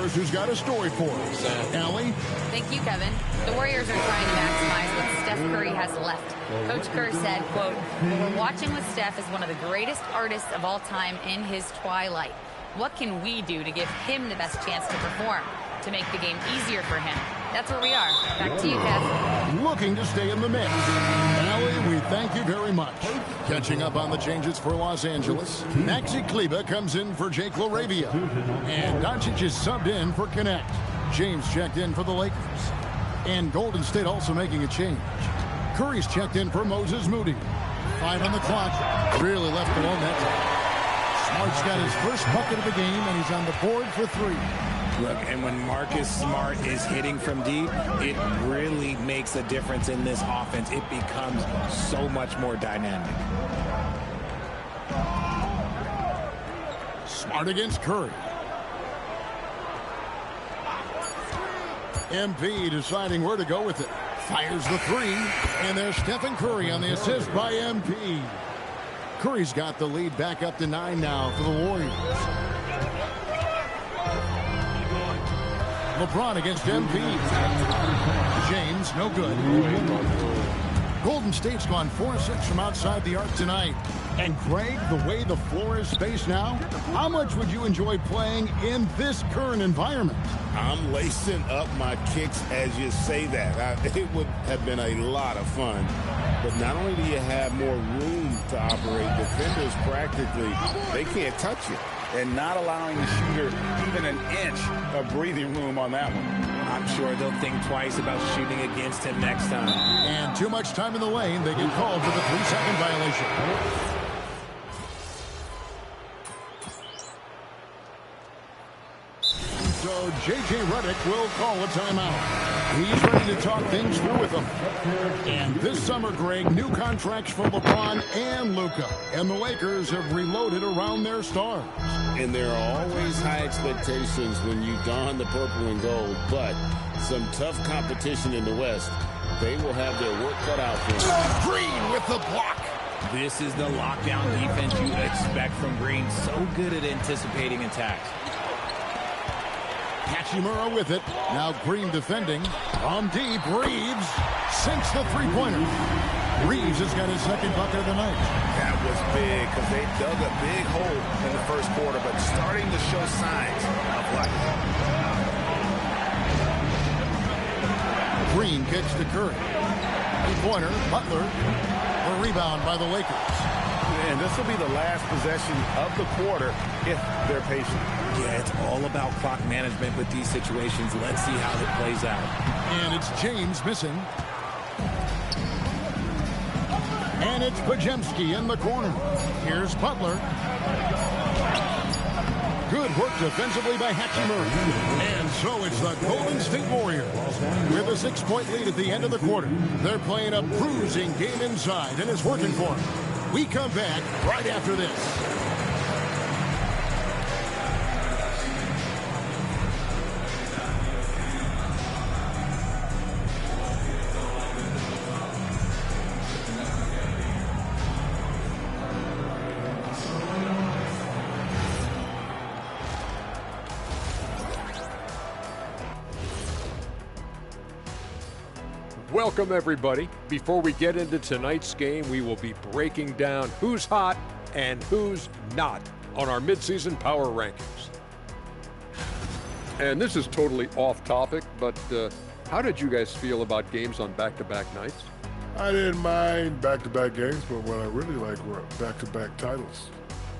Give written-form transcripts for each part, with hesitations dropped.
Warriors, who's got a story for us. Allie? Thank you, Kevin. The Warriors are trying to maximize what Steph Curry has left. Coach Kerr said, quote, "What we're watching with Steph is one of the greatest artists of all time in his twilight. What can we do to give him the best chance to perform, to make the game easier for him?" That's where we are. Back to you, Kev. Looking to stay in the mix. Allie, we thank you very much. Catching up on the changes for Los Angeles, Maxi Kleber comes in for Jake LaRavia. And Doncic is subbed in for Connect. James checked in for the Lakers. And Golden State also making a change. Curry's checked in for Moses Moody. 5 on the clock. Really left alone that time. Smart's got his first bucket of the game, and he's on the board for 3. Look, and when Marcus Smart is hitting from deep, it really makes a difference in this offense. It becomes so much more dynamic. Smart against Curry. MP deciding where to go with it. Fires the 3, and there's Stephen Curry on the assist by MP. Curry's got the lead back up to 9 now for the Warriors. LeBron against MP. James, no good. Golden State's gone 4-6 from outside the arc tonight. And Greg, the way the floor is spaced now, how much would you enjoy playing in this current environment? I'm lacing up my kicks as you say that. It would have been a lot of fun. But not only do you have more room to operate, defenders practically, they can't touch you. And not allowing the shooter even an inch of breathing room on that one. I'm sure they'll think twice about shooting against him next time. And too much time in the lane. They get called for the 3-second violation. So J.J. Redick will call a timeout. He's ready to talk things through with them. And this summer, Greg, new contracts for LeBron and Luka. And the Lakers have reloaded around their stars. And there are always high expectations when you don the purple and gold, but some tough competition in the West. They will have their work cut out for them. Green with the block. This is the lockdown defense you expect from Green. So good at anticipating attacks. Hachimura with it. Now Green defending. From deep, Reeves sinks the three-pointer. Reeves has got his second bucket of the night. That was big because they dug a big hole in the first quarter, but starting to show signs of life. Green kicks to Curry. Three-pointer, Butler. The rebound by the Lakers. And this will be the last possession of the quarter if they're patient. Yeah, it's all about clock management with these situations. Let's see how it plays out. And it's James missing. And it's Pajemski in the corner. Here's Butler. Good work defensively by Hachimura. And so it's the Golden State Warriors with a 6-point lead at the end of the quarter. They're playing a bruising game inside, and it's working for them. We come back right after this. Welcome, everybody. Before we get into tonight's game, we will be breaking down who's hot and who's not on our midseason power rankings. And this is totally off topic, but how did you guys feel about games on back-to-back nights? I didn't mind back-to-back games, but what I really like were back-to-back titles.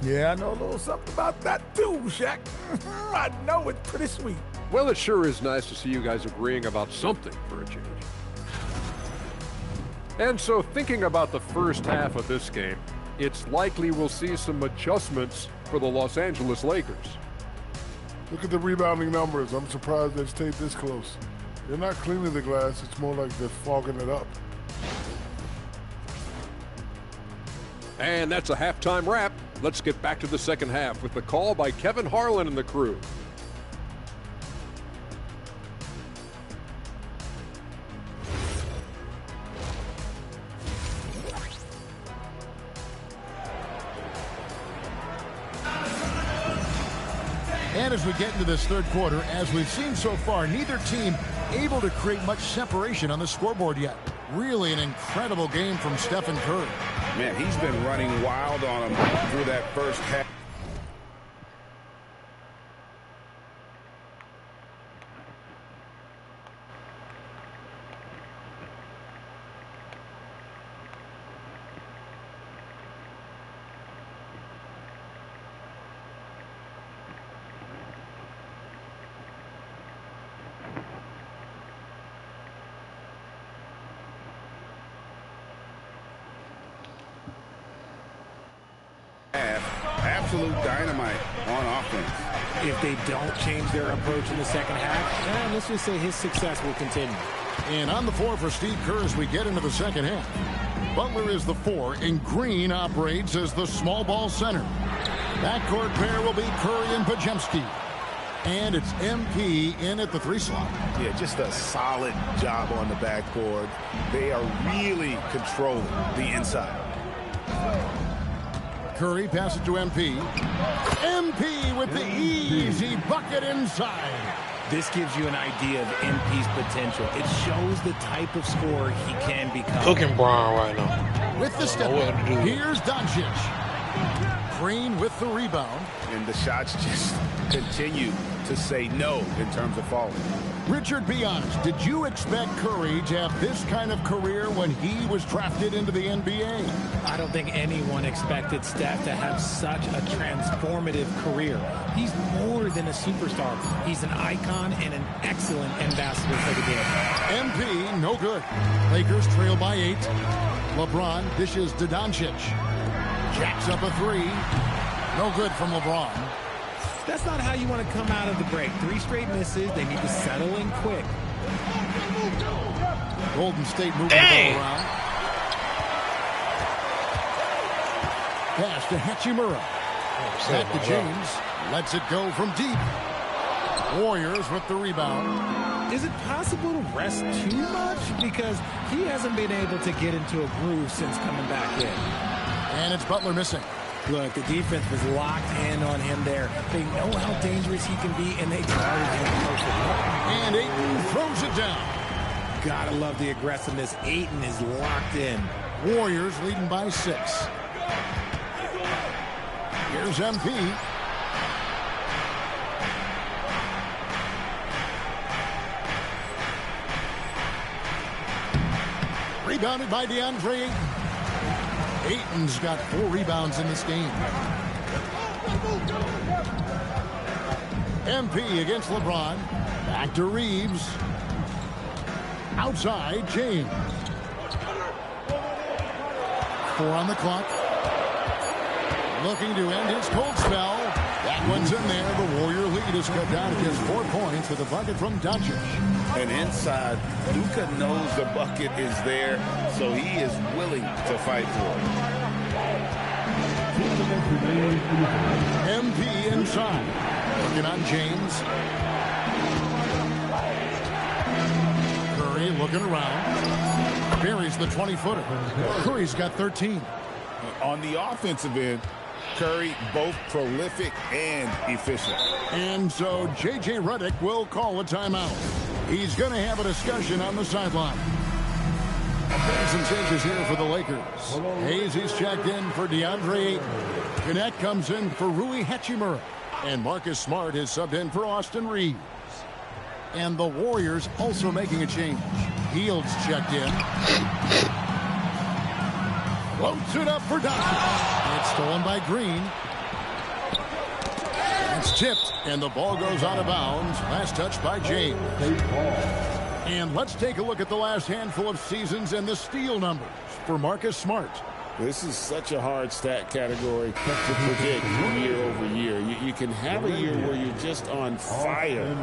Yeah, I know a little something about that too, Shaq. I know it's pretty sweet. Well, it sure is nice to see you guys agreeing about something for a change. And so thinking about the first half of this game, it's likely we'll see some adjustments for the Los Angeles Lakers. Look at the rebounding numbers. I'm surprised they've stayed this close. They're not cleaning the glass. It's more like they're fogging it up. And that's a halftime wrap. Let's get back to the second half with the call by Kevin Harlan and the crew. And as we get into this third quarter, as we've seen so far, neither team able to create much separation on the scoreboard yet. Really an incredible game from Stephen Curry. Man, he's been running wild on him through that first half. Absolute dynamite on offense. If they don't change their approach in the second half, let's just say his success will continue. And on the floor for Steve Kerr as we get into the second half. Butler is the 4, and Green operates as the small ball center. Backcourt pair will be Curry and Podziemski. And it's MP in at the 3 slot. Yeah, just a solid job on the backboard. They are really controlling the inside. Curry passes to MP. MP with the easy bucket inside. This gives you an idea of MP's potential. It shows the type of scorer he can become. Cooking Brown right now. With the step, here's Doncic. Green with the rebound. And the shots just continue to say no in terms of falling. Richard, be honest, did you expect Curry to have this kind of career when he was drafted into the NBA? I don't think anyone expected Steph to have such a transformative career. He's more than a superstar. He's an icon and an excellent ambassador for the game. MP, no good. Lakers trail by 8. LeBron dishes to Doncic. Jacks up a 3. No good from LeBron. That's not how you want to come out of the break. 3 straight misses. They need to settle in quick. Golden State moving the ball around. Pass to Hachimura. Back to James. Lets it go from deep. Warriors with the rebound. Is it possible to rest too much? Because he hasn't been able to get into a groove since coming back in. And it's Butler missing. Look, the defense was locked in on him there. They know how dangerous he can be, and they targeted him perfectly. And Ayton throws it down. Gotta love the aggressiveness. Ayton is locked in. Warriors leading by 6. Here's MP. Rebounded by DeAndre Ayton. Ayton's got 4 rebounds in this game. MP against LeBron. Back to Reeves. Outside, James. 4 on the clock. Looking to end his cold spell. That one's in there. The Warrior lead is cut down to just 4 points with a bucket from Doncic. And inside, Luka knows the bucket is there, so he is willing to fight for it. MP inside. Looking on James. Curry looking around. Buries the 20-footer. Curry's got 13. On the offensive end, Curry both prolific and efficient. And so J.J. Redick will call a timeout. He's going to have a discussion on the sideline. Some changes here for the Lakers. Hayes is checked in for DeAndre Ayton. Connect comes in for Rui Hachimura. And Marcus Smart is subbed in for Austin Reeves. And the Warriors also making a change. Fields checked in. Floats it up for Doncic. It's stolen by Green. It's tipped, and the ball goes out of bounds. Last touch by James. And let's take a look at the last handful of seasons and the steal numbers for Marcus Smart. This is such a hard stat category to predict year over year. You can have a year where you're just on fire,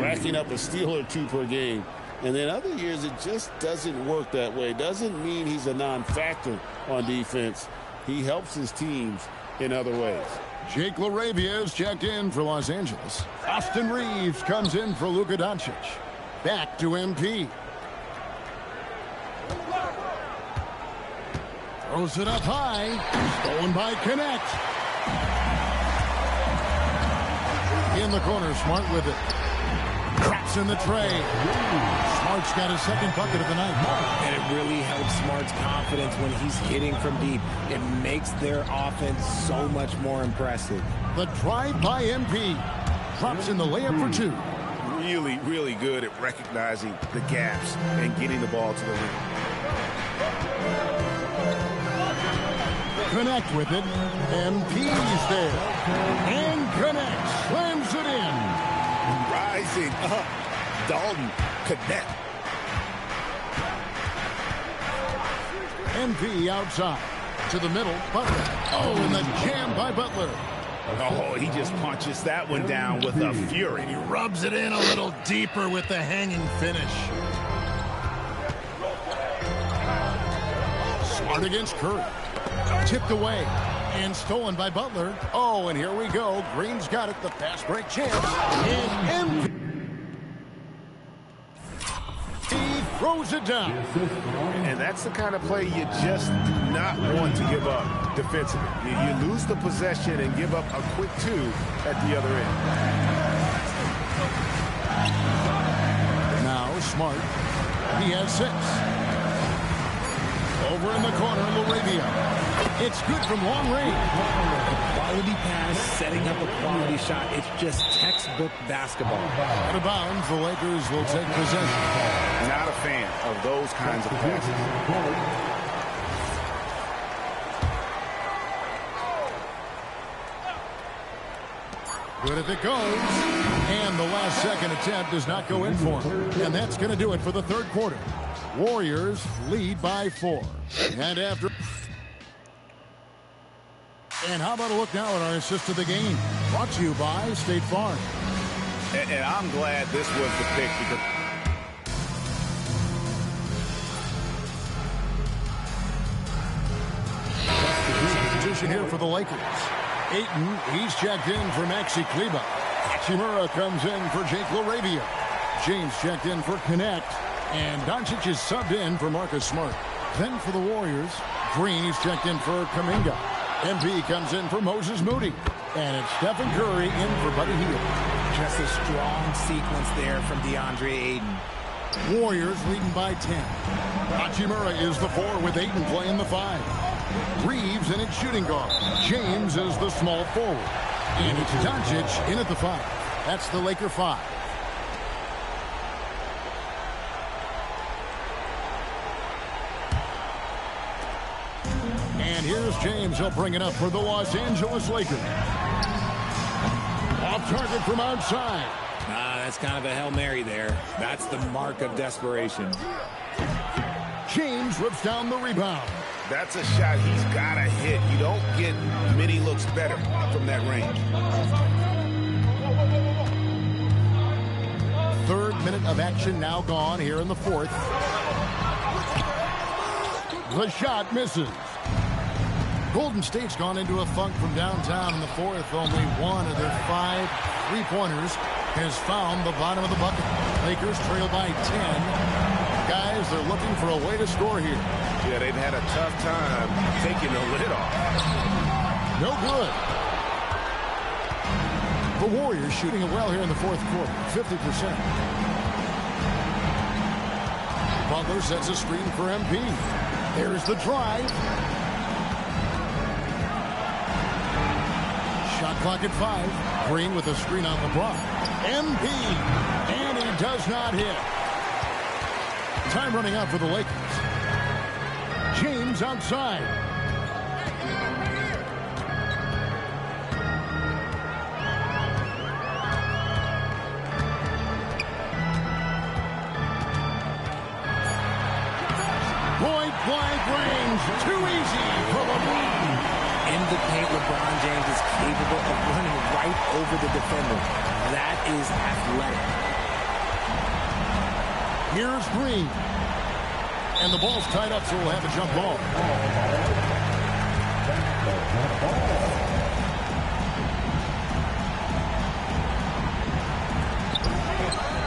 racking up a steal or 2 per game. And then other years, it just doesn't work that way. Doesn't mean he's a non-factor on defense. He helps his teams in other ways. Jake LaRavia is checked in for Los Angeles. Austin Reeves comes in for Luka Doncic. Back to MP. Throws it up high. Stolen by Connect. in the corner. Smart with it. Traps in the tray. Smart's got his second bucket of the night. And it really helps Smart's confidence when he's hitting from deep. It makes their offense so much more impressive. The drive by MP. Drops in the layup for two. Really, really good at recognizing the gaps and getting the ball to the rim. Connect with it. MP's there. And connects. Slams it in. Rising up. Dalton connect. MP outside. To the middle. Butler. Oh, and the jam by Butler. Oh, he just punches that one down with a fury. He rubs it in a little deeper with the hanging finish. Smart against Curry. Tipped away and stolen by Butler. Oh, and here we go. Green's got it. The fast break chance. And MP throws it down. And that's the kind of play you just do not want to give up defensively. You lose the possession and give up a quick two at the other end. Now Smart. He has 6. Over in the corner, LaRavia. It's good from long range. Quality pass, setting up a quality shot. It's just textbook basketball. Out of bounds, the Lakers will take possession. Not a fan of those kinds of passes. Good if it goes. And the last second attempt does not go in for him. And that's going to do it for the third quarter. Warriors lead by 4. And after... And how about a look now at our assist of the game? Brought to you by State Farm. And I'm glad this was the pick because... Substitution here for the Lakers. Ayton, he's checked in for Maxi Kleber. Hachimura comes in for Jake LaRavia. James checked in for Connect. And Doncic is subbed in for Marcus Smart. Then for the Warriors, Green is checked in for Kuminga. MP comes in for Moses Moody. And it's Stephen Curry in for Buddy Hield. Just a strong sequence there from DeAndre Ayton. Warriors leading by 10. Hachimura is the 4 with Ayton playing the 5. Reeves in its shooting guard. James is the small forward. And it's Doncic in at the 5. That's the Laker 5. And here's James. He'll bring it up for the Los Angeles Lakers. Off target from outside. That's kind of a Hail Mary there. That's the mark of desperation. James rips down the rebound. That's a shot he's got to hit. You don't get many looks better from that range. Third minute of action now gone here in the 4th. The shot misses. Golden State's gone into a funk from downtown in the 4th. Only one of their 5 3-pointers has found the bottom of the bucket. Lakers trail by 10. Guys, they're looking for a way to score here. Yeah, they've had a tough time taking the lid off. No good. The Warriors shooting it well here in the 4th quarter, 50%. Butler sets a screen for MP. There's the drive. Shot clock at 5. Green with a screen on the block. MP. And he does not hit. Time running out for the Lakers. James outside. Point blank range. Too easy for LeBron. In the paint, LeBron James is capable of running right over the defender. That is athletic. Here's Green. And the ball's tied up, so we'll have a jump ball.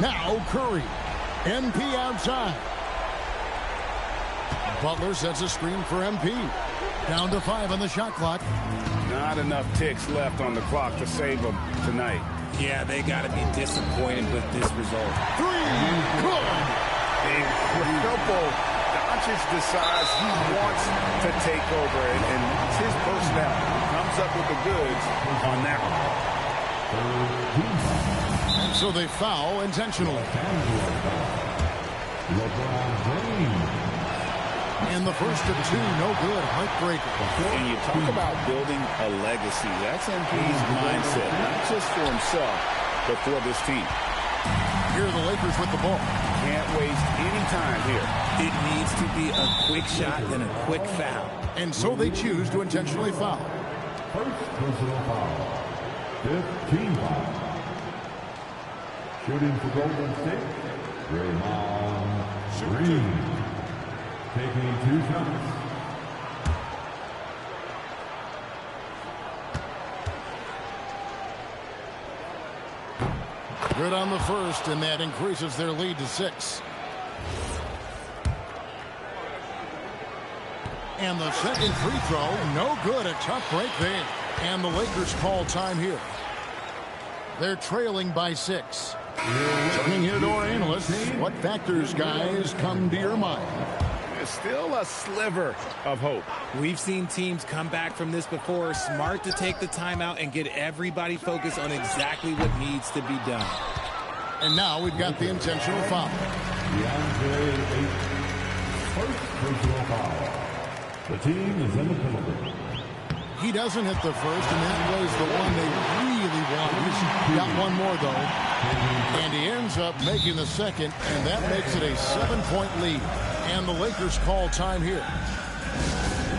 Now Curry. MP outside. Butler sets a screen for MP. Down to 5 on the shot clock. Not enough ticks left on the clock to save them tonight. Yeah, they got to be disappointed with this result. Good. Incredible. Doncic decides he wants to take over, and it's his personnel. Comes up with the goods on that one. So they foul intentionally. And the first of two, no good. Heartbreaker. And you talk about building a legacy. That's MP's mindset, not just for himself, but for this team. Here are the Lakers with the ball. Can't waste any time here. It needs to be a quick shot and a quick foul. And so they choose to intentionally foul. First personal foul. 15 foul. Shooting for Golden State, Draymond Green. Taking 2 shots. Good on the first, and that increases their lead to 6. And the second free throw, no good. A tough break there. And the Lakers call time here. They're trailing by 6. Turning here to our analysts, what factors, guys, come to your mind? There's still a sliver of hope. We've seen teams come back from this before. Smart to take the timeout and get everybody focused on exactly what needs to be done. And now we've got the intentional foul. First personal foul. The team is in the penalty. He doesn't hit the first, and that was the one they really wanted. He's got one more, though. And he ends up making the second, and that makes it a 7-point lead. And the Lakers call time here.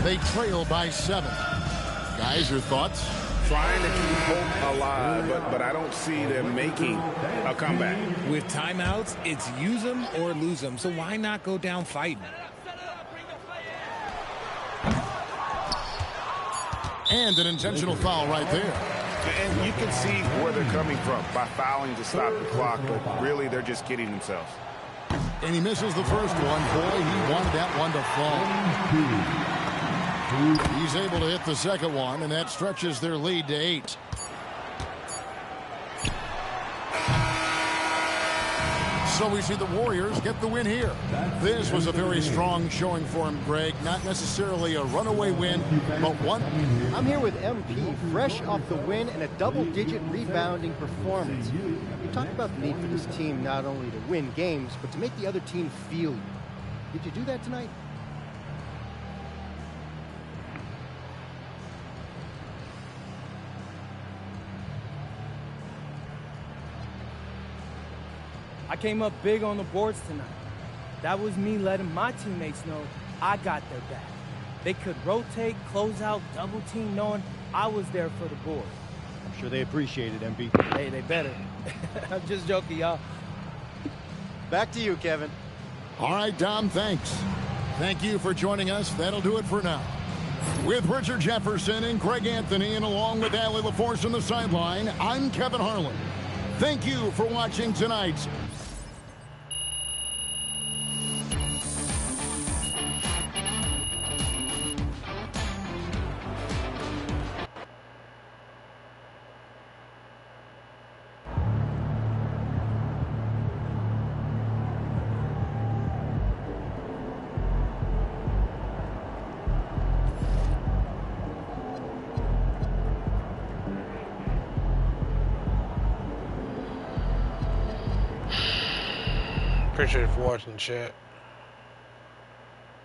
They trail by 7. Guys, your thoughts? Trying to keep hope alive, but I don't see them making a comeback. With timeouts, it's use them or lose them. So why not go down fighting? And an intentional foul right there. And you can see where they're coming from by fouling to stop the clock, but really they're just kidding themselves. And he misses the first one. Boy, he wanted that one to fall. He's able to hit the second one, and that stretches their lead to 8. So we see the Warriors get the win here. This was a very strong showing for him, Greg. Not necessarily a runaway win, but one. I'm here with MP, fresh off the win and a double-digit rebounding performance. You talked about the need for this team not only to win games, but to make the other team feel you. Did you do that tonight? I came up big on the boards tonight. That was me letting my teammates know I got their back. They could rotate, close out, double team, knowing I was there for the board. I'm sure they appreciate it, MP. Hey, they better. I'm just joking, y'all. Back to you, Kevin. All right, Dom, thanks. Thank you for joining us. That'll do it for now. With Richard Jefferson and Greg Anthony, and along with Allie LaForce on the sideline, I'm Kevin Harlan. Thank you for watching tonight's Appreciate it for watching, chat.